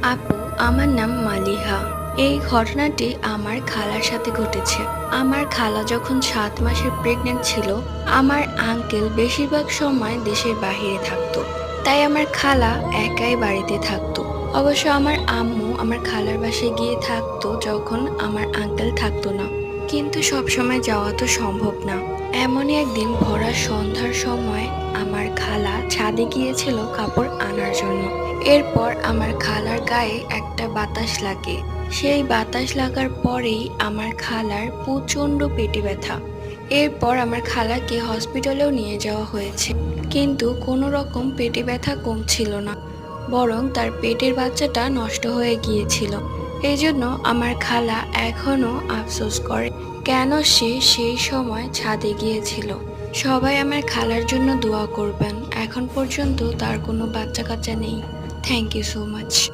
আপু, আমার নাম মালিহা। এই ঘটনাটি আমার খালার সাথে ঘটেছে। আমার খালা যখন 7 মাসের প্রেগনেন্ট ছিল, আমার আঙ্কেল বেশিরভাগ সময় দেশের বাইরে থাকতো। তাই আমার খালা একাই বাড়িতে থাকতো। অবশ্য আমার আম্মু আমার খালার বাসায় গিয়ে থাকতো যখন আমার আঙ্কেল থাকতো না, কিন্তু সব সময় যাওয়া তো সম্ভব না। এমনই একদিন ভরা সন্ধ্যার সময় আমার খালা ছাদে গিয়েছিল কাপড় আনার জন্য। এরপর আমার খালার গায়ে একটা বাতাস লাগে। সেই বাতাস লাগার পরেই আমার খালার প্রচন্ড পেটে ব্যথা। এরপর আমার খালাকে হসপিটালেও নিয়ে যাওয়া হয়েছে, কিন্তু কোনো রকম পেটে ব্যথা কমছিল না, বরং তার পেটের বাচ্চাটা নষ্ট হয়ে গিয়েছিল। এই জন্য আমার খালা এখনো আফসোস করে কেন সে সেই সময় ছাদে গিয়েছিল। সবাই আমার খালার জন্য দোয়া করবেন। এখন পর্যন্ত তার কোনো বাচ্চা কাচ্চা নেই। Thank you so much.